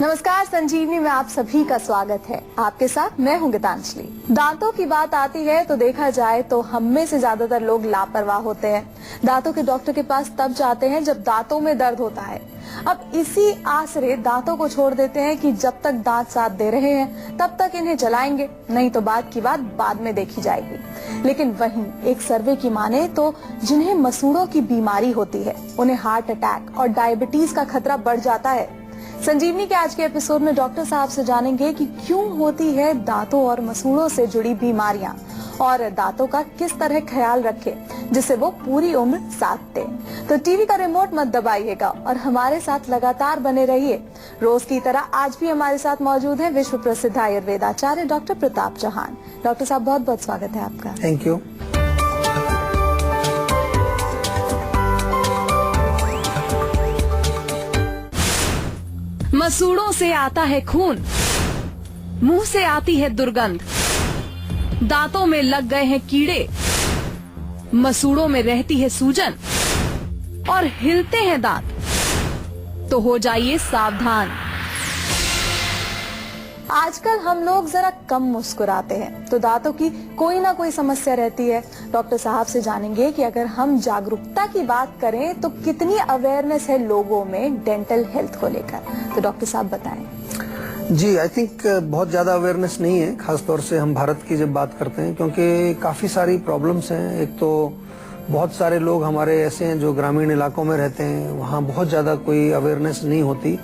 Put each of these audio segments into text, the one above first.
नमस्कार, संजीवनी में आप सभी का स्वागत है। आपके साथ मैं हूं गीतांजलि। दांतों की बात आती है तो देखा जाए तो हम में से ज्यादातर लोग लापरवाह होते हैं। दांतों के डॉक्टर के पास तब जाते हैं जब दांतों में दर्द होता है। अब इसी आसरे दांतों को छोड़ देते हैं कि जब तक दांत साथ दे रहे हैं तब तक इन्हें चलाएंगे, नहीं तो बात की बात बाद में देखी जाएगी। लेकिन वहीं एक सर्वे की माने तो जिन्हें मसूड़ों की बीमारी होती है उन्हें हार्ट अटैक और डायबिटीज का खतरा बढ़ जाता है। संजीवनी के आज के एपिसोड में डॉक्टर साहब से जानेंगे कि क्यों होती है दांतों और मसूड़ों से जुड़ी बीमारियां और दांतों का किस तरह ख्याल रखें जिससे वो पूरी उम्र साथ दे। तो टीवी का रिमोट मत दबाइएगा और हमारे साथ लगातार बने रहिए। रोज की तरह आज भी हमारे साथ मौजूद हैं विश्व प्रसिद्ध आयुर्वेदाचार्य डॉक्टर प्रताप चौहान। डॉक्टर साहब, बहुत बहुत स्वागत है आपका। Thank you. मसूड़ों से आता है खून, मुंह से आती है दुर्गंध, दांतों में लग गए हैं कीड़े, मसूड़ों में रहती है सूजन और हिलते हैं दांत, तो हो जाइए सावधान। आजकल हम लोग जरा कम मुस्कुराते हैं तो दांतों की कोई ना कोई समस्या रहती है। डॉक्टर साहब से जानेंगे कि अगर हम जागरूकता की बात करें तो कितनी अवेयरनेस है लोगों में डेंटल हेल्थ को लेकर। तो डॉक्टर साहब बताएं। जी, आई थिंक बहुत ज्यादा अवेयरनेस नहीं है, खासतौर से हम भारत की जब बात करते हैं, क्योंकि काफी सारी प्रॉब्लम्स हैं। एक तो बहुत सारे लोग हमारे ऐसे हैं जो ग्रामीण इलाकों में रहते हैं, वहाँ बहुत ज्यादा कोई अवेयरनेस नहीं होती।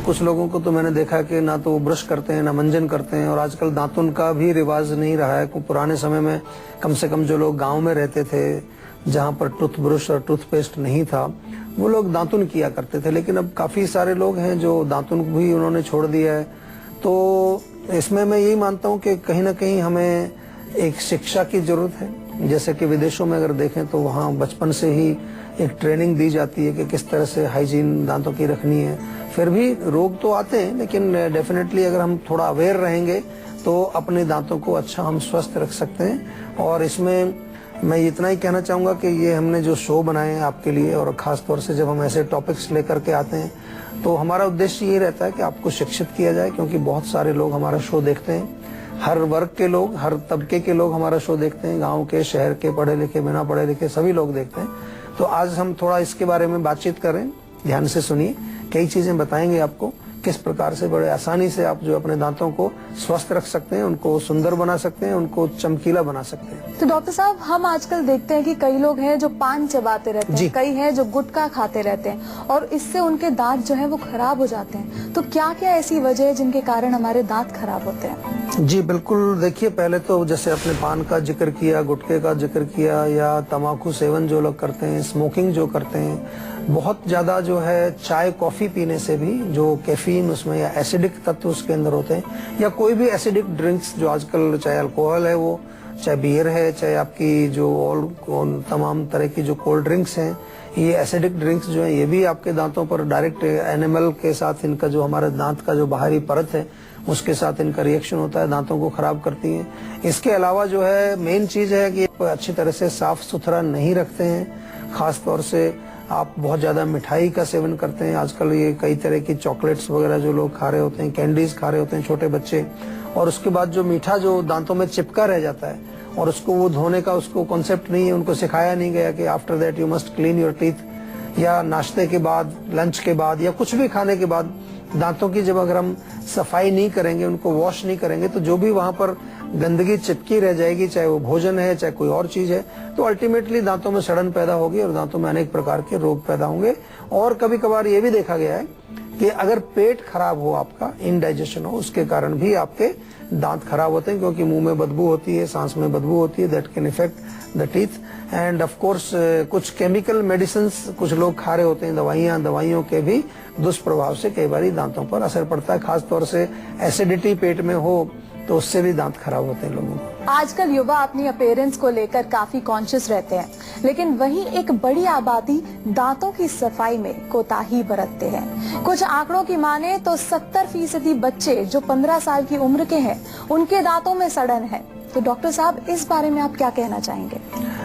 कुछ लोगों को तो मैंने देखा कि ना तो वो ब्रश करते हैं ना मंजन करते हैं, और आजकल दांतुन का भी रिवाज नहीं रहा है। पुराने समय में कम से कम जो लोग गांव में रहते थे जहां पर टूथब्रश और टूथपेस्ट नहीं था, वो लोग दांतुन किया करते थे। लेकिन अब काफी सारे लोग हैं जो दांतुन भी उन्होंने छोड़ दिया है। तो इसमें मैं यही मानता हूँ कि कहीं ना कहीं हमें एक शिक्षा की जरूरत है। जैसे कि विदेशों में अगर देखें तो वहाँ बचपन से ही एक ट्रेनिंग दी जाती है कि किस तरह से हाइजीन दांतों की रखनी है। फिर भी रोग तो आते हैं, लेकिन डेफिनेटली अगर हम थोड़ा अवेयर रहेंगे तो अपने दांतों को अच्छा हम स्वस्थ रख सकते हैं। और इसमें मैं इतना ही कहना चाहूंगा कि ये हमने जो शो बनाए हैं आपके लिए, और खास तौर से जब हम ऐसे टॉपिक्स लेकर के आते हैं तो हमारा उद्देश्य ये रहता है कि आपको शिक्षित किया जाए, क्योंकि बहुत सारे लोग हमारा शो देखते हैं। हर वर्ग के लोग, हर तबके के लोग हमारा शो देखते हैं, गाँव के, शहर के, पढ़े लिखे, बिना पढ़े लिखे सभी लोग देखते हैं। तो आज हम थोड़ा इसके बारे में बातचीत करें, ध्यान से सुनिए। कई चीजें बताएंगे आपको किस प्रकार से बड़े आसानी से आप जो अपने दांतों को स्वस्थ रख सकते हैं, उनको सुंदर बना सकते हैं, उनको चमकीला बना सकते हैं। तो डॉक्टर साहब, हम आजकल देखते हैं कि कई लोग हैं जो पान चबाते रहते हैं, कई हैं जो गुटखा खाते रहते हैं और इससे उनके दांत जो है वो खराब हो जाते हैं। तो क्या क्या ऐसी वजह है जिनके कारण हमारे दांत खराब होते हैं? जी बिल्कुल। देखिए, पहले तो जैसे अपने पान का जिक्र किया, गुटखे का जिक्र किया, या तंबाकू सेवन जो लोग करते हैं, स्मोकिंग जो करते हैं, बहुत ज्यादा जो है चाय कॉफी पीने से भी जो कैफीन उसमें या एसिडिक तत्व उसके अंदर होते हैं, या कोई भी एसिडिक ड्रिंक्स जो आजकल, चाहे अल्कोहल है, वो चाहे बियर है, चाहे आपकी जो तमाम तरह की जो कोल्ड ड्रिंक्स हैं, ये एसिडिक ड्रिंक्स जो है ये भी आपके दांतों पर डायरेक्ट एनिमल के साथ, इनका जो हमारे दांत का जो बाहरी परत है उसके साथ इनका रिएक्शन होता है, दांतों को खराब करती हैं। इसके अलावा जो है मेन चीज है कि अच्छी तरह से साफ सुथरा नहीं रखते हैं। खास तौर से आप बहुत ज्यादा मिठाई का सेवन करते हैं। आजकल ये कई तरह की चॉकलेट्स वगैरह जो लोग खा रहे होते हैं, कैंडीज खा रहे होते हैं छोटे बच्चे, और उसके बाद जो मीठा जो दांतों में चिपका रह जाता है और उसको वो धोने का उसको कॉन्सेप्ट नहीं है, उनको सिखाया नहीं गया कि after that you must clean your teeth, या नाश्ते के बाद, लंच के बाद, या कुछ भी खाने के बाद दांतों की जब अगर हम सफाई नहीं करेंगे, उनको वॉश नहीं करेंगे, तो जो भी वहां पर गंदगी चिपकी रह जाएगी, चाहे वो भोजन है चाहे कोई और चीज है, तो अल्टीमेटली दांतों में सड़न पैदा होगी और दांतों में अनेक प्रकार के रोग पैदा होंगे। और कभी कभार ये भी देखा गया है कि अगर पेट खराब हो, आपका इनडाइजेशन हो, उसके कारण भी आपके दांत खराब होते हैं, क्योंकि मुंह में बदबू होती है, सांस में बदबू होती है, that can effect the teeth. End of course कुछ केमिकल मेडिसिन्स कुछ लोग खा रहे होते हैं, दवाइयों के भी दुष्प्रभाव से कई बार दांतों पर असर पड़ता है। खास तौर से एसिडिटी पेट में हो तो उससे भी दांत खराब होते हैं लोगों को। आजकल युवा अपनी अपीयरेंस को लेकर काफी कॉन्शियस रहते हैं, लेकिन वहीं एक बड़ी आबादी दांतों की सफाई में कोताही बरतते हैं। कुछ आंकड़ों की माने तो 70% बच्चे जो 15 साल की उम्र के हैं, उनके दांतों में सड़न है। तो डॉक्टर साहब, इस बारे में आप क्या कहना चाहेंगे?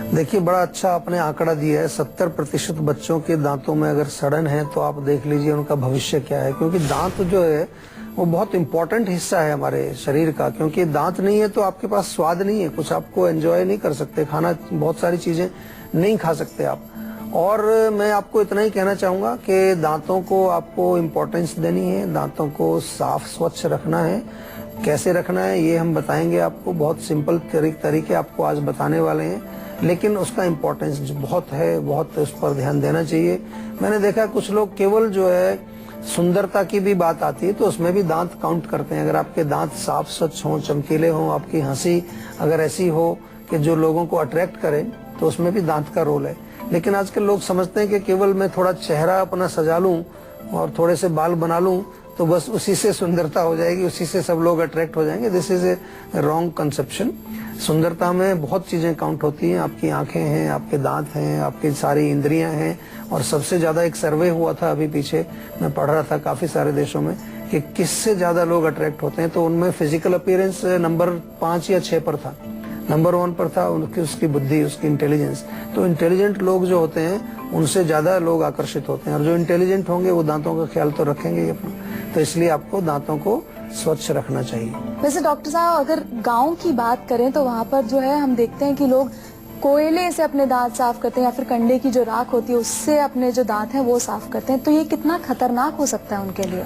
देखिए, बड़ा अच्छा आपने आंकड़ा दिया है। 70% बच्चों के दांतों में अगर सड़न है तो आप देख लीजिए उनका भविष्य क्या है, क्योंकि दांत जो है वो बहुत इंपॉर्टेंट हिस्सा है हमारे शरीर का। क्योंकि दांत नहीं है तो आपके पास स्वाद नहीं है, कुछ आपको एंजॉय नहीं कर सकते, खाना बहुत सारी चीजें नहीं खा सकते आप। और मैं आपको इतना ही कहना चाहूंगा कि दांतों को आपको इम्पोर्टेंस देनी है, दांतों को साफ स्वच्छ रखना है। कैसे रखना है ये हम बताएंगे आपको, बहुत सिंपल तरीके आपको आज बताने वाले हैं, लेकिन उसका इम्पोर्टेंस बहुत है, बहुत उस पर ध्यान देना चाहिए। मैंने देखा कुछ लोग केवल जो है सुंदरता की भी बात आती है तो उसमें भी दांत काउंट करते हैं। अगर आपके दांत साफ स्वच्छ हों, चमकीले हों, आपकी हंसी अगर ऐसी हो कि जो लोगों को अट्रैक्ट करे, तो उसमें भी दांत का रोल है। लेकिन आजकल लोग समझते हैं कि केवल मैं थोड़ा चेहरा अपना सजा लूं और थोड़े से बाल बना लूं तो बस उसी से सुंदरता हो जाएगी, उसी से सब लोग अट्रैक्ट हो जाएंगे। This is a wrong conception. सुंदरता में बहुत चीजें काउंट होती हैं। आपकी आंखें हैं, आपके दांत हैं, आपकी सारी इंद्रियां हैं। और सबसे ज्यादा एक सर्वे हुआ था अभी पीछे, मैं पढ़ रहा था काफी सारे देशों में, कि किससे ज्यादा लोग अट्रैक्ट होते हैं, तो उनमें फिजिकल अपीयरेंस नंबर 5 या 6 पर था। नंबर 1 पर था उसकी बुद्धि, उसकी इंटेलिजेंस। तो इंटेलिजेंट लोग जो होते हैं उनसे ज्यादा लोग आकर्षित होते हैं, और जो इंटेलिजेंट होंगे वो दांतों का ख्याल तो रखेंगे ही अपना। तो इसलिए आपको दांतों को स्वच्छ रखना चाहिए। वैसे डॉक्टर साहब, अगर गांव की बात करें तो वहाँ पर जो है हम देखते हैं कि लोग कोयले से अपने दांत साफ करते हैं, या फिर कंडे की जो राख होती है उससे अपने जो दांत हैं वो साफ करते हैं। तो ये कितना खतरनाक हो सकता है उनके लिए?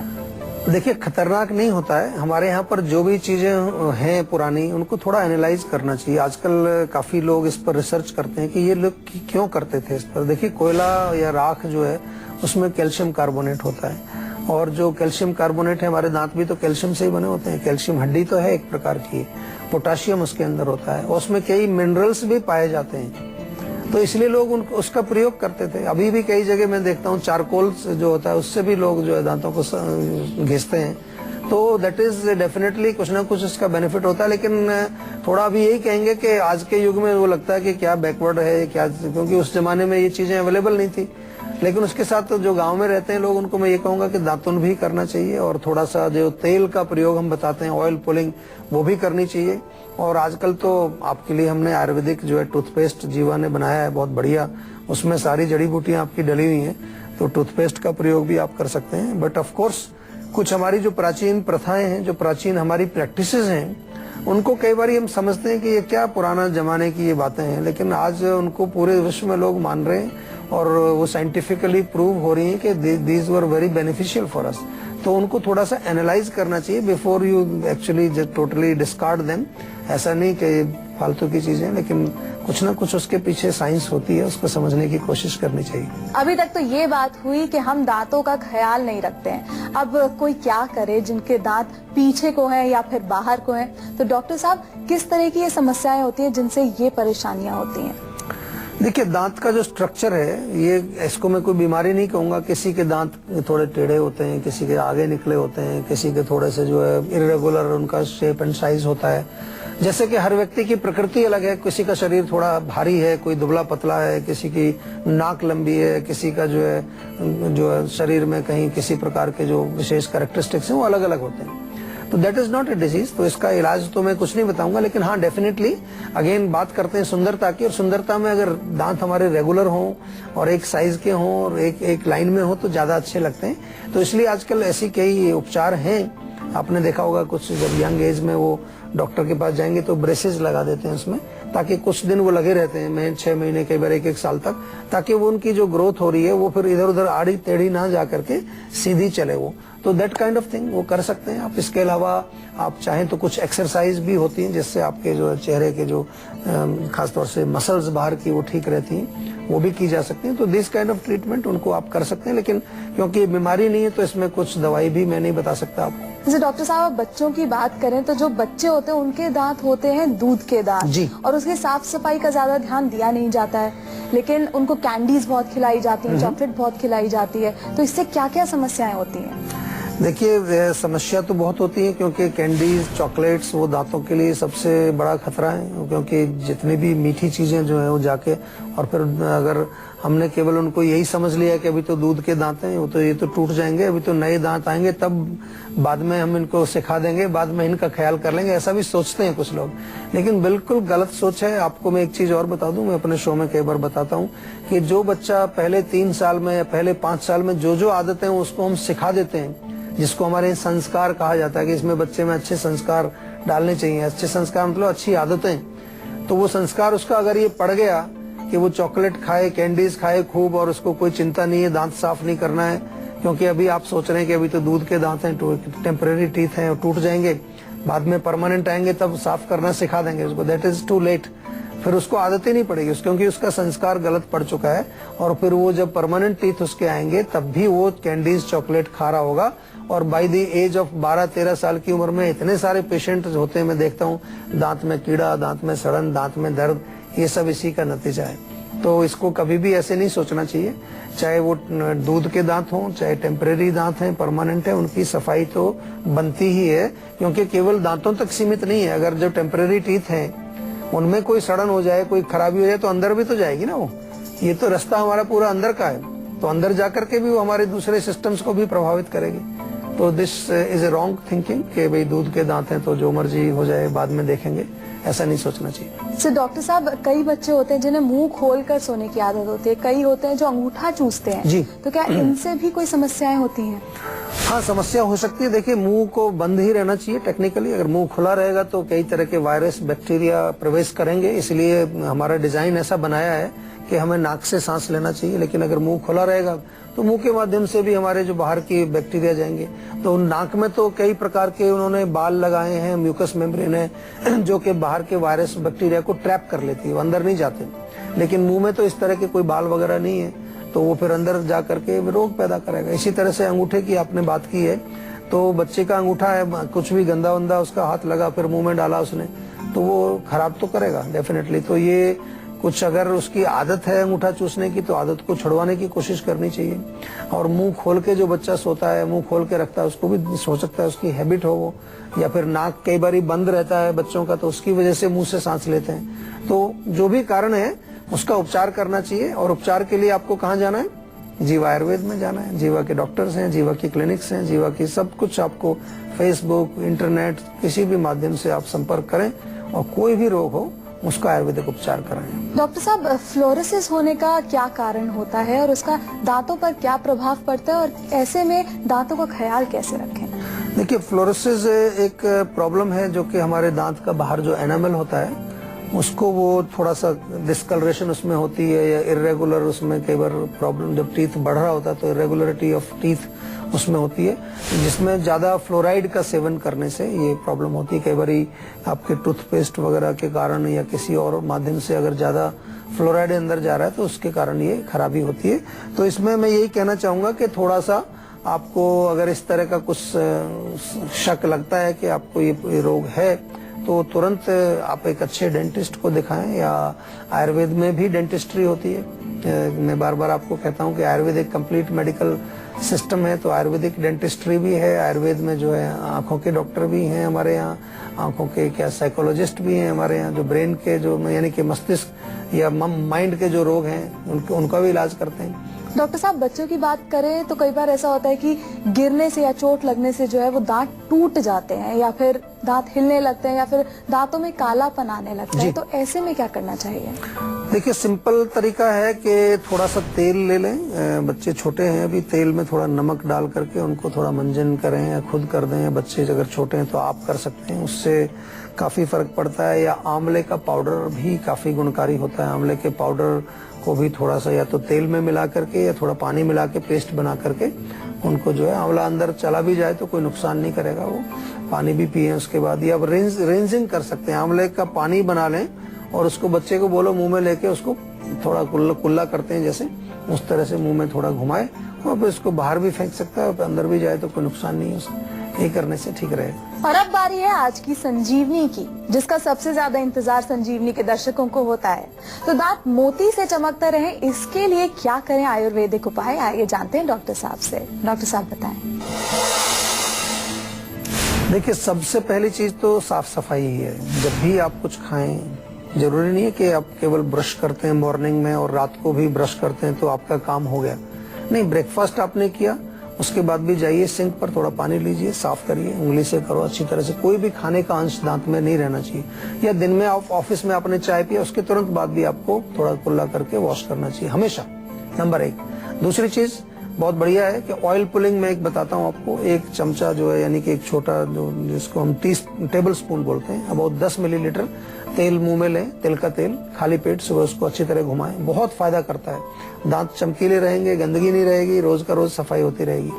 देखिए, खतरनाक नहीं होता है। हमारे यहाँ पर जो भी चीजें हैं पुरानी, उनको थोड़ा एनालाइज करना चाहिए। आजकल काफी लोग इस पर रिसर्च करते हैं कि ये लोग क्यों करते थे इस पर। देखिए, कोयला या राख जो है उसमें कैल्शियम कार्बोनेट होता है, और जो कैल्शियम कार्बोनेट है, हमारे दांत भी तो कैल्शियम से ही बने होते हैं। कैल्शियम हड्डी तो है एक प्रकार की, पोटाशियम उसके अंदर होता है, और उसमें कई मिनरल्स भी पाए जाते हैं। तो इसलिए लोग उसका प्रयोग करते थे। अभी भी कई जगह मैं देखता हूँ चारकोल जो होता है उससे भी लोग जो है दांतों को घिसते हैं। तो दैट इज डेफिनेटली कुछ ना कुछ इसका बेनिफिट होता है। लेकिन थोड़ा अभी यही कहेंगे कि आज के युग में वो लगता है कि क्या बैकवर्ड है क्या, क्योंकि उस जमाने में ये चीजें अवेलेबल नहीं थी। लेकिन उसके साथ तो जो गांव में रहते हैं लोग, उनको मैं ये कहूंगा कि दातुन भी करना चाहिए, और थोड़ा सा जो तेल का प्रयोग हम बताते हैं, ऑयल पुलिंग, वो भी करनी चाहिए। और आजकल तो आपके लिए हमने आयुर्वेदिक जो है टूथपेस्ट जीवा ने बनाया है, बहुत बढ़िया। उसमें सारी जड़ी बूटियां आपकी डली हुई हैं, तो टूथपेस्ट का प्रयोग भी आप कर सकते हैं। बट ऑफ कोर्स कुछ हमारी जो प्राचीन प्रथाएं हैं, जो प्राचीन हमारी प्रैक्टिसेस हैं, उनको कई बार हम समझते हैं कि ये क्या पुराना जमाने की ये बातें हैं, लेकिन आज उनको पूरे विश्व में लोग मान रहे हैं, और वो साइंटिफिकली प्रूव हो रही है कि these were very beneficial for us. तो उनको थोड़ा सा एनालाइज करना चाहिए before you actually totally discard them. ऐसा नहीं कि फालतू की चीजें, लेकिन कुछ ना कुछ उसके पीछे साइंस होती है, उसको समझने की कोशिश करनी चाहिए। अभी तक तो ये बात हुई कि हम दांतों का ख्याल नहीं रखते हैं। अब कोई क्या करे जिनके दांत पीछे को हैं या फिर बाहर को हैं? तो डॉक्टर साहब, किस तरह की ये समस्याएं होती है जिनसे ये परेशानियां होती हैं? देखिए, दांत का जो स्ट्रक्चर है, ये इसको मैं कोई बीमारी नहीं कहूंगा। किसी के दांत थोड़े टेढ़े होते हैं, किसी के आगे निकले होते हैं, किसी के थोड़े से जो है इर्रेगुलर उनका शेप एंड साइज होता है। जैसे कि हर व्यक्ति की प्रकृति अलग है, किसी का शरीर थोड़ा भारी है, कोई दुबला पतला है, किसी की नाक लंबी है, किसी का जो है शरीर में कहीं किसी प्रकार के जो विशेष कैरेक्टरिस्टिक्स हैं वो अलग अलग होते हैं। तो that is not a disease. तो इसका इलाज तो मैं कुछ नहीं बताऊंगा, लेकिन हाँ, डेफिनेटली अगेन बात करते हैं सुंदरता की, और सुंदरता में अगर दांत हमारे रेगुलर हों और एक साइज के हों और एक लाइन में हो तो ज्यादा अच्छे लगते हैं। तो इसलिए आजकल ऐसी कई उपचार हैं। आपने देखा होगा कुछ जब यंग एज में वो डॉक्टर के पास जाएंगे तो ब्रेसेस लगा देते हैं उसमें, ताकि कुछ दिन वो लगे रहते हैं, 6 महीने, कई बार 1 साल तक, ताकि वो उनकी जो ग्रोथ हो रही है वो फिर इधर उधर आड़ी टेढ़ी ना जा करके सीधी चले वो। तो दैट काइंड ऑफ थिंग वो कर सकते हैं आप। इसके अलावा आप चाहें तो कुछ एक्सरसाइज भी होती हैं जिससे आपके जो चेहरे के जो खासतौर से मसल्स बाहर की वो ठीक रहती हैं, वो भी की जा सकती हैं। तो दिस काइंड ऑफ ट्रीटमेंट उनको आप कर सकते हैं, लेकिन क्योंकि बीमारी नहीं है तो इसमें कुछ दवाई भी मैं नहीं बता सकता आपको। जैसे डॉक्टर साहब, बच्चों की बात करें तो जो बच्चे होते हैं उनके दांत होते हैं दूध के दांत जी, और उसकी साफ सफाई का ज्यादा ध्यान दिया नहीं जाता है, लेकिन उनको कैंडीज बहुत खिलाई जाती है, चॉकलेट बहुत खिलाई जाती है। तो इससे क्या क्या समस्याएं होती हैं? देखिए, समस्या तो बहुत होती है, क्योंकि कैंडीज, चॉकलेट्स वो दांतों के लिए सबसे बड़ा खतरा है। क्योंकि जितनी भी मीठी चीजें जो है वो जाके, और फिर अगर हमने केवल उनको यही समझ लिया कि अभी तो दूध के दांत हैं, वो तो ये तो टूट जाएंगे, अभी तो नए दांत आएंगे तब बाद में हम इनको सिखा देंगे, बाद में इनका ख्याल कर लेंगे, ऐसा भी सोचते हैं कुछ लोग। लेकिन बिल्कुल गलत सोच है। आपको मैं एक चीज और बता दूं, मैं अपने शो में कई बार बताता हूं कि जो बच्चा पहले 3 साल में या पहले 5 साल में जो आदतें हैं उसको हम सिखा देते हैं, जिसको हमारे संस्कार कहा जाता है कि इसमें बच्चे में अच्छे संस्कार डालने चाहिए। अच्छे संस्कार मतलब अच्छी आदतें। तो वो संस्कार उसका अगर ये पड़ गया कि वो चॉकलेट खाए, कैंडीज खाए खूब, और उसको कोई चिंता नहीं है, दांत साफ नहीं करना है, क्योंकि अभी आप सोच रहे हैं कि अभी तो दूध के दांत हैं, टेम्परेरी टीथ हैं और टूट जाएंगे, बाद में परमानेंट आएंगे तब साफ करना सिखा देंगे उसको, दैट इज टू लेट। फिर उसको आदत ही नहीं पड़ेगी क्योंकि उसका संस्कार गलत पड़ चुका है। और फिर वो जब परमानेंट टीथ उसके आएंगे तब भी वो कैंडीज चॉकलेट खा रहा होगा। और बाय द एज ऑफ 12-13 साल की उम्र में इतने सारे पेशेंट होते हैं, मैं देखता हूँ, दांत में कीड़ा, दांत में सड़न, दांत में दर्द, ये सब इसी का नतीजा है। तो इसको कभी भी ऐसे नहीं सोचना चाहिए, चाहे वो दूध के दांत हों, चाहे टेम्परेरी दांत हैं, परमानेंट है, उनकी सफाई तो बनती ही है, क्योंकि केवल दांतों तक सीमित नहीं है। अगर जो टेम्परेरी टीथ हैं उनमें कोई सड़न हो जाए, कोई खराबी हो जाए तो अंदर भी तो जाएगी ना वो। ये तो रास्ता हमारा पूरा अंदर का है, तो अंदर जाकर के भी वो हमारे दूसरे सिस्टम्स को भी प्रभावित करेगी। तो this is a wrong thinking कि भाई दूध के दांत हैं तो जो मर्जी हो जाए बाद में देखेंगे, ऐसा नहीं सोचना चाहिए। सर डॉक्टर साहब, कई बच्चे होते हैं जिन्हें मुंह खोलकर सोने की आदत होती है, कई होते हैं जो अंगूठा चूसते हैं जी। तो क्या इनसे भी कोई समस्याएं होती हैं? हाँ, समस्या हो सकती है। देखिए, मुंह को बंद ही रहना चाहिए टेक्निकली। अगर मुंह खुला रहेगा तो कई तरह के वायरस, बैक्टीरिया प्रवेश करेंगे, इसलिए हमारा डिजाइन ऐसा बनाया है कि हमें नाक से सांस लेना चाहिए। लेकिन अगर मुंह खुला रहेगा तो मुंह के माध्यम से भी हमारे जो बाहर की बैक्टीरिया जाएंगे। तो नाक में तो कई प्रकार के उन्होंने बाल लगाए हैं, म्यूकस मेम्ब्रेन है, जो कि बाहर के वायरस, बैक्टीरिया को ट्रैप कर लेती है, वो अंदर नहीं जाते। लेकिन मुंह में तो इस तरह के कोई बाल वगैरह नहीं है, तो वो फिर अंदर जा करके रोग पैदा करेगा। इसी तरह से अंगूठे की आपने बात की है, तो बच्चे का अंगूठा है, कुछ भी गंदा वंदा उसका हाथ लगा, फिर मुंह में डाला उसने, तो वो खराब तो करेगा डेफिनेटली। तो ये कुछ अगर उसकी आदत है अंगूठा चूसने की, तो आदत को छुड़वाने की कोशिश करनी चाहिए। और मुंह खोल के जो बच्चा सोता है, मुंह खोल के रखता है, उसको भी हो सकता है उसकी हैबिट हो वो, या फिर नाक कई बार बंद रहता है बच्चों का, तो उसकी वजह से मुंह से सांस लेते हैं। तो जो भी कारण है उसका उपचार करना चाहिए। और उपचार के लिए आपको कहाँ जाना है? जीवा आयुर्वेद में जाना है। जीवा के डॉक्टर्स हैं, जीवा की क्लिनिक्स हैं, जीवा की सब कुछ, आपको फेसबुक, इंटरनेट, किसी भी माध्यम से आप संपर्क करें और कोई भी रोग हो उसका आयुर्वेदिक उपचार कराएं। डॉक्टर साहब, फ्लोरोसिस होने का क्या कारण होता है और उसका दांतों पर क्या प्रभाव पड़ता है, और ऐसे में दांतों का ख्याल कैसे रखें? देखिए, फ्लोरोसिस एक प्रॉब्लम है जो कि हमारे दांत का बाहर जो एनामल होता है उसको वो थोड़ा सा डिस्कलरेशन उसमें होती है, या इरेगुलर, उसमें कई बार प्रॉब्लम, जब टीथ बढ़ रहा होता है तो इरेगुलरिटी ऑफ टीथ उसमें होती है, जिसमें ज्यादा फ्लोराइड का सेवन करने से ये प्रॉब्लम होती है। कई बार आपके टूथपेस्ट वगैरह के कारण या किसी और माध्यम से अगर ज्यादा फ्लोराइड अंदर जा रहा है तो उसके कारण ये खराबी होती है। तो इसमें मैं यही कहना चाहूंगा कि थोड़ा सा आपको अगर इस तरह का कुछ शक लगता है कि आपको ये रोग है, तो तुरंत आप एक अच्छे डेंटिस्ट को दिखाएं, या आयुर्वेद में भी डेंटिस्ट्री होती है। मैं बार बार आपको कहता हूं कि आयुर्वेद एक कंप्लीट मेडिकल सिस्टम है, तो आयुर्वेदिक डेंटिस्ट्री भी है। आयुर्वेद में जो है आंखों के डॉक्टर भी हैं हमारे यहाँ, आंखों के क्या साइकोलॉजिस्ट भी हैं हमारे यहाँ, जो ब्रेन के जो यानी कि मस्तिष्क या माइंड के जो रोग हैं उनका भी इलाज करते हैं। डॉक्टर साहब, बच्चों की बात करें तो कई बार ऐसा होता है कि गिरने से या चोट लगने से जो है वो दांत टूट जाते हैं, या फिर दांत हिलने लगते हैं, या फिर दांतों में कालापन आने लगता है, तो ऐसे में क्या करना चाहिए? देखिए, सिंपल तरीका है कि थोड़ा सा तेल ले लें। बच्चे छोटे हैं अभी, तेल में थोड़ा नमक डाल करके उनको थोड़ा मंजन करें, या खुद कर दें, या बच्चे अगर छोटे हैं तो आप कर सकते हैं, उससे काफी फर्क पड़ता है। या आंवले का पाउडर भी काफी गुणकारी होता है। आंवले के पाउडर को भी थोड़ा सा या तो तेल में मिला करके या थोड़ा पानी मिला के पेस्ट बना करके उनको जो है, आंवला अंदर चला भी जाए तो कोई नुकसान नहीं करेगा, वो पानी भी पिए उसके बाद। या रेंजिंग कर सकते हैं, आंवले का पानी बना लें और उसको बच्चे को बोलो मुंह में लेके उसको थोड़ा कुल्ला करते हैं जैसे, उस तरह से मुंह में थोड़ा घुमाए, और फिर इसको बाहर भी फेंक सकता है, अंदर भी जाए तो कोई नुकसान नहीं है उसका। ये करने से ठीक रहेगा। और अब बारी है आज की संजीवनी की, जिसका सबसे ज्यादा इंतजार संजीवनी के दर्शकों को होता है। तो दांत मोती से चमकते रहे, इसके लिए क्या करें आयुर्वेदिक उपाय, आइए जानते हैं डॉक्टर साहब से। डॉक्टर साहब बताएं। देखिए, सबसे पहली चीज तो साफ सफाई ही है। जब भी आप कुछ खाएं जरूरी नहीं है कि आप केवल ब्रश करते हैं मॉर्निंग में और रात को भी ब्रश करते हैं तो आपका काम हो गया। नहीं, ब्रेकफास्ट आपने किया, उसके बाद भी जाइए सिंक पर, थोड़ा पानी लीजिए, साफ करिए, उंगली से करो अच्छी तरह से। कोई भी खाने का अंश दांत में नहीं रहना चाहिए। या दिन में आप ऑफिस में आपने चाय पिया, उसके तुरंत बाद भी आपको थोड़ा कुल्ला करके वॉश करना चाहिए हमेशा, नंबर 1। दूसरी चीज बहुत बढ़िया है कि ऑयल पुलिंग में एक बताता हूँ आपको। 1 चमचा जो है, यानी कि एक छोटा जो जिसको हम 30 टेबल स्पून बोलते हैं, अबाउट 10 मिलीलीटर तेल मुंह में लें, तिल का तेल, खाली पेट सुबह उसको अच्छी तरह घुमाएं, बहुत फायदा करता है। दांत चमकीले रहेंगे, गंदगी नहीं रहेगी, रोज का रोज सफाई होती रहेगी।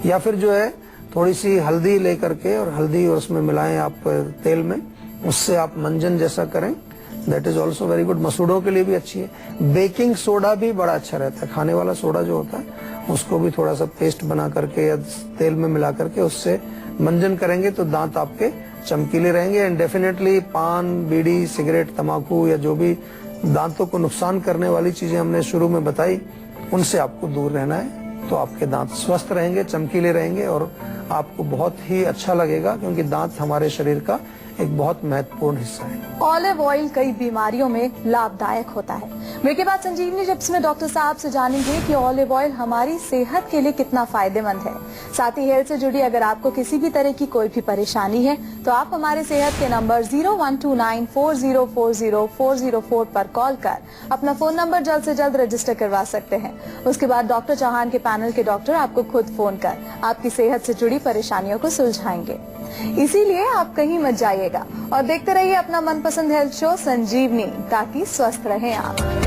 या फिर जो है थोड़ी सी हल्दी लेकर के और हल्दी और उसमें मिलाएं आप तेल में, उससे आप मंजन जैसा करें, that is also very good. मसूड़ों के लिए भी अच्छी है। बेकिंग सोडा भी बड़ा अच्छा रहता है, खाने वाला सोडा जो होता है उसको भी थोड़ा सा पेस्ट बना करके या तेल में मिला करके उससे मंजन करेंगे तो दांत आपके चमकीले रहेंगे। एंड डेफिनेटली पान, बीड़ी, सिगरेट, तंबाकू या जो भी दांतों को नुकसान करने वाली चीजें हमने शुरू में बताई, उनसे आपको दूर रहना है, तो आपके दांत स्वस्थ रहेंगे, चमकीले रहेंगे और आपको बहुत ही अच्छा लगेगा, क्योंकि दांत हमारे शरीर का एक बहुत महत्वपूर्ण हिस्सा है। ऑलिव ऑयल कई बीमारियों में लाभदायक होता है। ब्रेक के बाद संजीवनी टिप्स में डॉक्टर साहब से जानेंगे कि ऑलिव ऑयल हमारी सेहत के लिए कितना फायदेमंद है। साथ ही हेल्थ से जुड़ी अगर आपको किसी भी तरह की कोई भी परेशानी है तो आप हमारे सेहत के नंबर 0129404004 पर कॉल कर अपना फोन नंबर जल्द से जल्द रजिस्टर करवा सकते हैं। उसके बाद डॉक्टर चौहान के पैनल के डॉक्टर आपको खुद फोन कर आपकी सेहत से जुड़ी परेशानियों को सुलझाएंगे। इसीलिए आप कहीं मत जाइएगा और देखते रहिए अपना मनपसंद हेल्थ शो संजीवनी, ताकि स्वस्थ रहें आप।